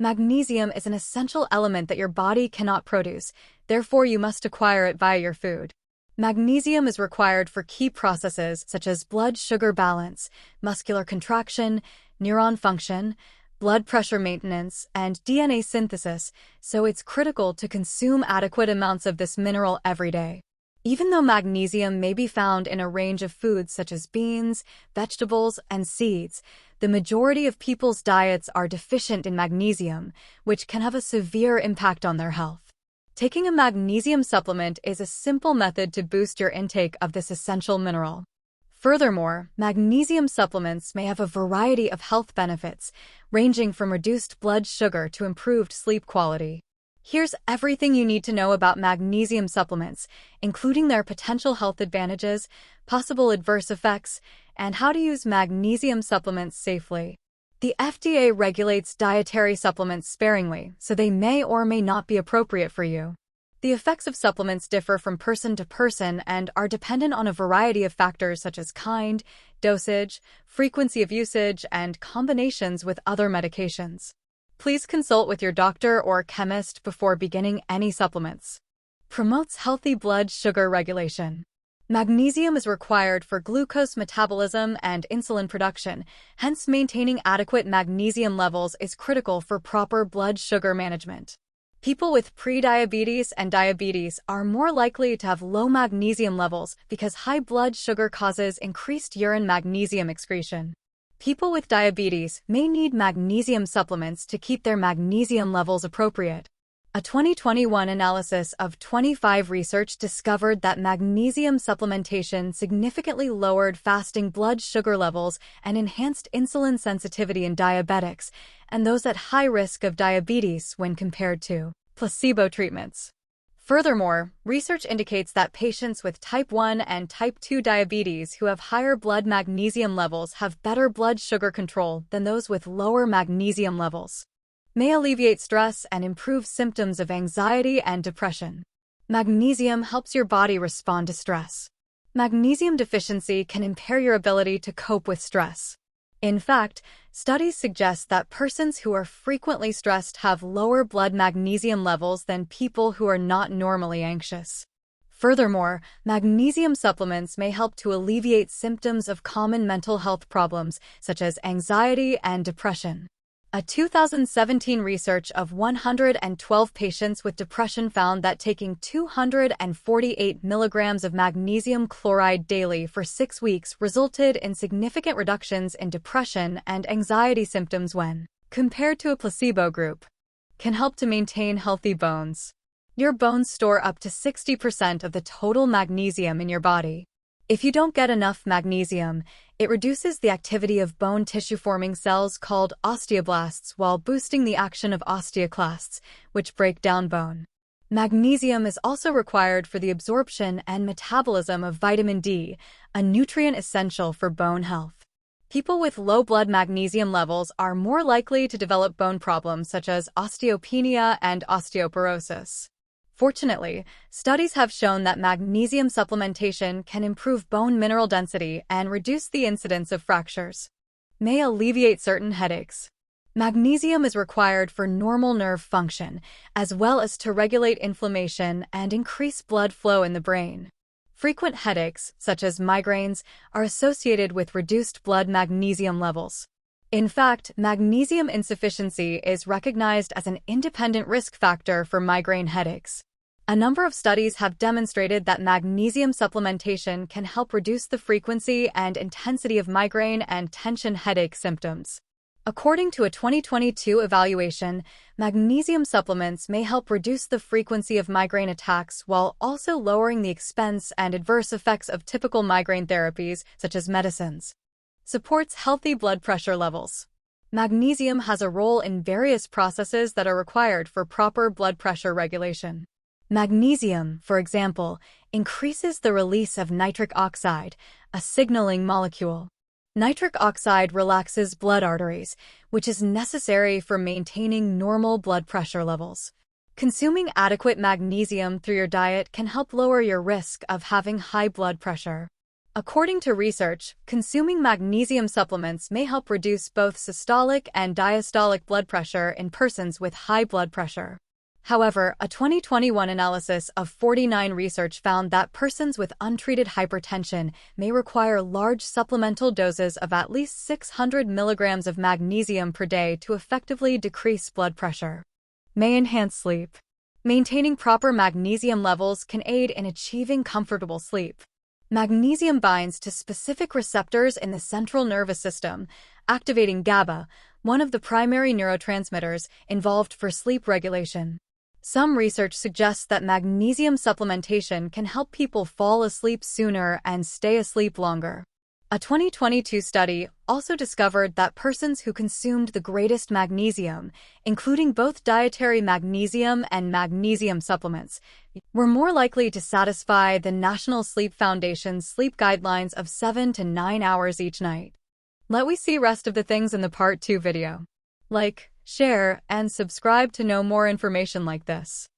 Magnesium is an essential element that your body cannot produce, therefore you must acquire it via your food. Magnesium is required for key processes such as blood sugar balance, muscular contraction, neuron function, blood pressure maintenance, and DNA synthesis, so it's critical to consume adequate amounts of this mineral every day. Even though magnesium may be found in a range of foods such as beans, vegetables, and seeds, the majority of people's diets are deficient in magnesium, which can have a severe impact on their health. Taking a magnesium supplement is a simple method to boost your intake of this essential mineral. Furthermore, magnesium supplements may have a variety of health benefits, ranging from reduced blood sugar to improved sleep quality. Here's everything you need to know about magnesium supplements, including their potential health advantages, possible adverse effects, and how to use magnesium supplements safely. The FDA regulates dietary supplements sparingly, so they may or may not be appropriate for you. The effects of supplements differ from person to person and are dependent on a variety of factors such as kind, dosage, frequency of usage, and combinations with other medications. Please consult with your doctor or chemist before beginning any supplements. Promotes healthy blood sugar regulation. Magnesium is required for glucose metabolism and insulin production, hence maintaining adequate magnesium levels is critical for proper blood sugar management. People with prediabetes and diabetes are more likely to have low magnesium levels because high blood sugar causes increased urine magnesium excretion. People with diabetes may need magnesium supplements to keep their magnesium levels appropriate. A 2021 analysis of 25 research discovered that magnesium supplementation significantly lowered fasting blood sugar levels and enhanced insulin sensitivity in diabetics and those at high risk of diabetes when compared to placebo treatments. Furthermore, research indicates that patients with type 1 and type 2 diabetes who have higher blood magnesium levels have better blood sugar control than those with lower magnesium levels. May alleviate stress and improve symptoms of anxiety and depression. Magnesium helps your body respond to stress. Magnesium deficiency can impair your ability to cope with stress. In fact, studies suggest that persons who are frequently stressed have lower blood magnesium levels than people who are not normally anxious. Furthermore, magnesium supplements may help to alleviate symptoms of common mental health problems such as anxiety and depression. A 2017 research of 112 patients with depression found that taking 248 milligrams of magnesium chloride daily for 6 weeks resulted in significant reductions in depression and anxiety symptoms when compared to a placebo group. Can help to maintain healthy bones. Your bones store up to 60% of the total magnesium in your body. If you don't get enough magnesium, it reduces the activity of bone tissue-forming cells called osteoblasts while boosting the action of osteoclasts, which break down bone. Magnesium is also required for the absorption and metabolism of vitamin D, a nutrient essential for bone health. People with low blood magnesium levels are more likely to develop bone problems such as osteopenia and osteoporosis. Fortunately, studies have shown that magnesium supplementation can improve bone mineral density and reduce the incidence of fractures. May alleviate certain headaches. Magnesium is required for normal nerve function, as well as to regulate inflammation and increase blood flow in the brain. Frequent headaches, such as migraines, are associated with reduced blood magnesium levels. In fact, magnesium insufficiency is recognized as an independent risk factor for migraine headaches. A number of studies have demonstrated that magnesium supplementation can help reduce the frequency and intensity of migraine and tension headache symptoms. According to a 2022 evaluation, magnesium supplements may help reduce the frequency of migraine attacks while also lowering the expense and adverse effects of typical migraine therapies, such as medicines. Supports healthy blood pressure levels. Magnesium has a role in various processes that are required for proper blood pressure regulation. Magnesium, for example, increases the release of nitric oxide, a signaling molecule. Nitric oxide relaxes blood arteries, which is necessary for maintaining normal blood pressure levels. Consuming adequate magnesium through your diet can help lower your risk of having high blood pressure. According to research, consuming magnesium supplements may help reduce both systolic and diastolic blood pressure in persons with high blood pressure. However, a 2021 analysis of 49 research found that persons with untreated hypertension may require large supplemental doses of at least 600 milligrams of magnesium per day to effectively decrease blood pressure. May enhance sleep. Maintaining proper magnesium levels can aid in achieving comfortable sleep. Magnesium binds to specific receptors in the central nervous system, activating GABA, one of the primary neurotransmitters involved for sleep regulation. Some research suggests that magnesium supplementation can help people fall asleep sooner and stay asleep longer. A 2022 study also discovered that persons who consumed the greatest magnesium, including both dietary magnesium and magnesium supplements, were more likely to satisfy the National Sleep Foundation's sleep guidelines of 7 to 9 hours each night. Let we see rest of the things in the part 2 video. Like, share, and subscribe to know more information like this.